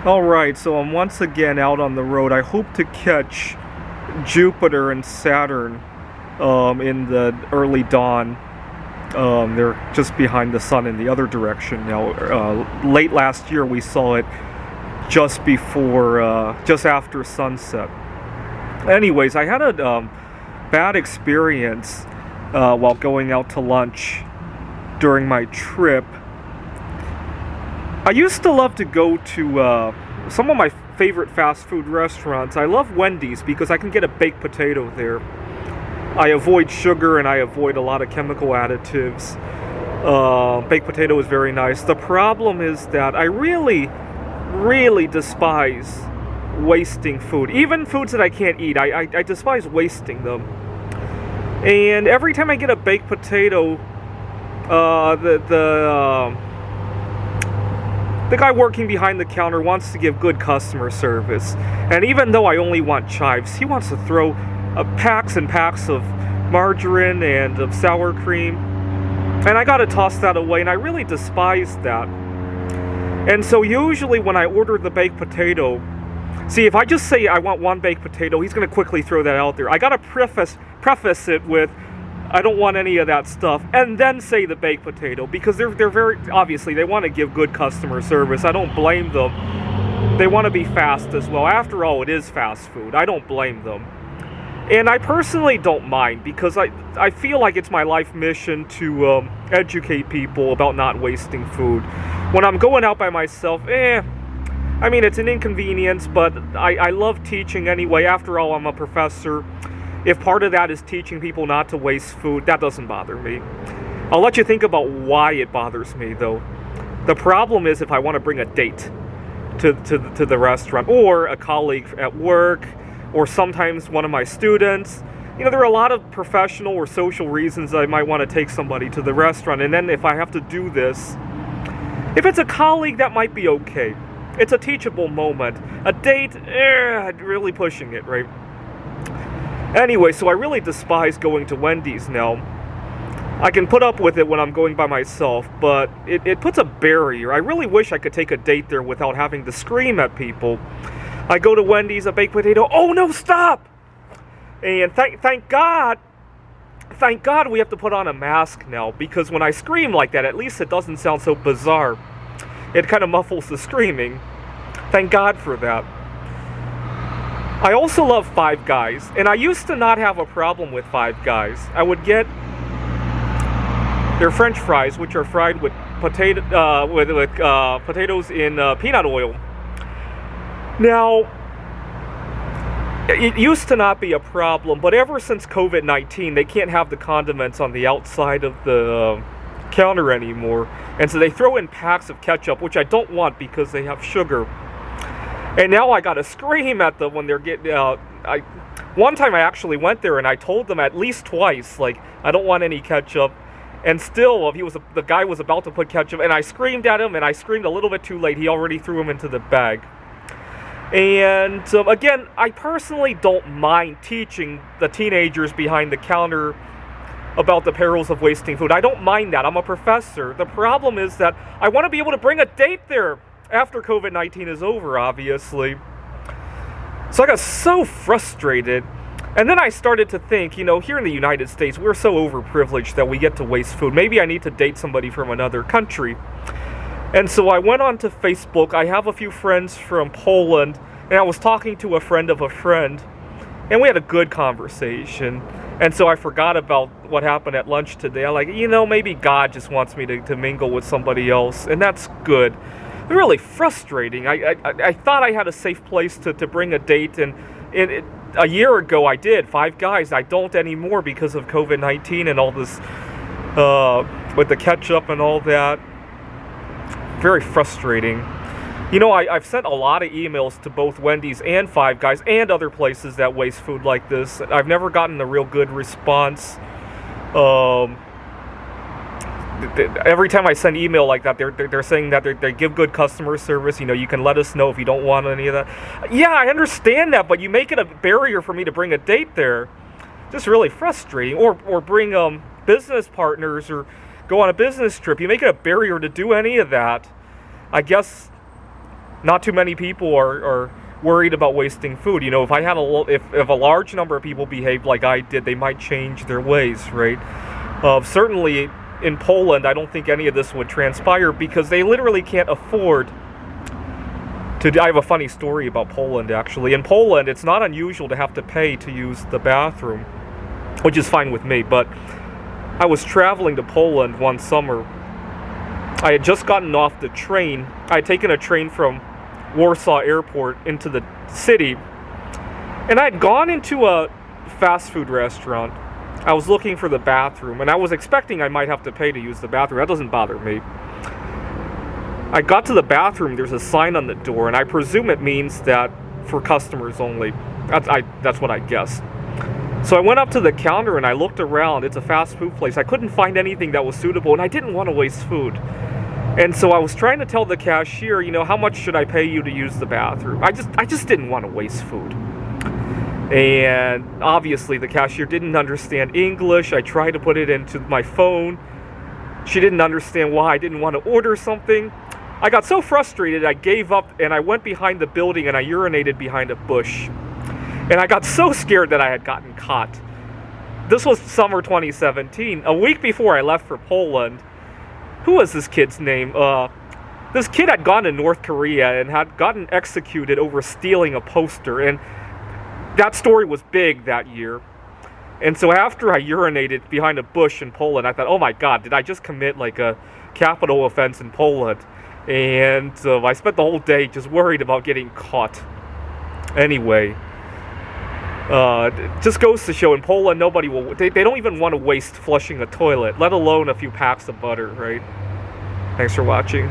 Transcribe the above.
Alright, so I'm once again out on the road. I hope to catch Jupiter and Saturn in the early dawn. They're just behind the sun in the other direction now. Late last year we saw it just after sunset. Anyways, I had a bad experience while going out to lunch during my trip. I used to love to go to some of my favorite fast food restaurants. I love Wendy's because I can get a baked potato there. I avoid sugar and I avoid a lot of chemical additives. Baked potato is very nice. The problem is that I really despise wasting food. Even foods that I can't eat, I despise wasting them. And every time I get a baked potato, the guy working behind the counter wants to give good customer service. And even though I only want chives, he wants to throw packs and packs of margarine and of sour cream. And I gotta toss that away, and I really despise that. And so usually when I order the baked potato, see, if I just say I want one baked potato, he's gonna quickly throw that out there. I gotta preface it with, I don't want any of that stuff, and then say the baked potato, because they're very, obviously, they want to give good customer service. I don't blame them. They want to be fast as well. After all, it is fast food. I don't blame them. And I personally don't mind, because I feel like it's my life mission to educate people about not wasting food. When I'm going out by myself, I mean, it's an inconvenience, but I love teaching anyway. After all, I'm a professor. If part of that is teaching people not to waste food, that doesn't bother me. I'll let you think about why it bothers me, though. The problem is if I want to bring a date to the restaurant, or a colleague at work, or sometimes one of my students. You know, there are a lot of professional or social reasons I might want to take somebody to the restaurant. And then if I have to do this, if it's a colleague, that might be okay. It's a teachable moment. A date, really pushing it, right? Anyway, so I really despise going to Wendy's now. I can put up with it when I'm going by myself, but it puts a barrier. I really wish I could take a date there without having to scream at people. I go to Wendy's, a baked potato, oh no, stop! And thank God we have to put on a mask now, because when I scream like that, at least it doesn't sound so bizarre. It kind of muffles the screaming. Thank God for that. I also love Five Guys, and I used to not have a problem with Five Guys. I would get their French fries, which are fried with potatoes in peanut oil. Now, it used to not be a problem, but ever since COVID-19, they can't have the condiments on the outside of the counter anymore, and so they throw in packs of ketchup, which I don't want because they have sugar. And now I gotta scream at them when they're getting one time I actually went there and I told them at least twice, like, I don't want any ketchup. And still, the guy was about to put ketchup, and I screamed at him, and I screamed a little bit too late. He already threw him into the bag. And again, I personally don't mind teaching the teenagers behind the counter about the perils of wasting food. I don't mind that. I'm a professor. The problem is that I want to be able to bring a date there after COVID-19 is over, obviously. So I got so frustrated. And then I started to think, you know, here in the United States, we're so overprivileged that we get to waste food. Maybe I need to date somebody from another country. And so I went on to Facebook. I have a few friends from Poland, and I was talking to a friend of a friend, and we had a good conversation. And so I forgot about what happened at lunch today. I'm like, you know, maybe God just wants me to mingle with somebody else, and that's good. Really frustrating. I thought I had a safe place to bring a date, and a year ago I did. Five Guys. I don't anymore because of COVID-19 and all this with the ketchup and all that. Very frustrating. You know, I've sent a lot of emails to both Wendy's and Five Guys and other places that waste food like this. I've never gotten a real good response. Every time I send email like that, they're saying that they give good customer service. You know, you can let us know if you don't want any of that. Yeah, I understand that, but you make it a barrier for me to bring a date there. Just really frustrating. Or bring business partners or go on a business trip. You make it a barrier to do any of that. I guess not too many people are worried about wasting food. You know, if I had if a large number of people behaved like I did, they might change their ways, right? Certainly in Poland, I don't think any of this would transpire because they literally can't afford to. I have a funny story about Poland, actually. In Poland, it's not unusual to have to pay to use the bathroom, which is fine with me, but I was traveling to Poland one summer. I had just gotten off the train. I had taken a train from Warsaw Airport into the city, and I had gone into a fast food restaurant. I was looking for the bathroom, and I was expecting I might have to pay to use the bathroom. That doesn't bother me. I got to the bathroom, there's a sign on the door, and I presume it means that for customers only. That's what I guessed. So I went up to the counter and I looked around. It's a fast food place. I couldn't find anything that was suitable, and I didn't want to waste food. And so I was trying to tell the cashier, you know, how much should I pay you to use the bathroom? I just didn't want to waste food. And obviously the cashier didn't understand English. I tried to put it into my phone. She didn't understand why I didn't want to order something. I got so frustrated, I gave up and I went behind the building and I urinated behind a bush. And I got so scared that I had gotten caught. This was summer 2017. A week before I left for Poland, who was this kid's name? This kid had gone to North Korea and had gotten executed over stealing a poster. And that story was big that year. And so after I urinated behind a bush in Poland, I thought, oh my God, did I just commit like a capital offense in Poland? And I spent the whole day just worried about getting caught. Anyway, it just goes to show in Poland, nobody will, they don't even want to waste flushing a toilet, let alone a few packs of butter, right? Thanks for watching.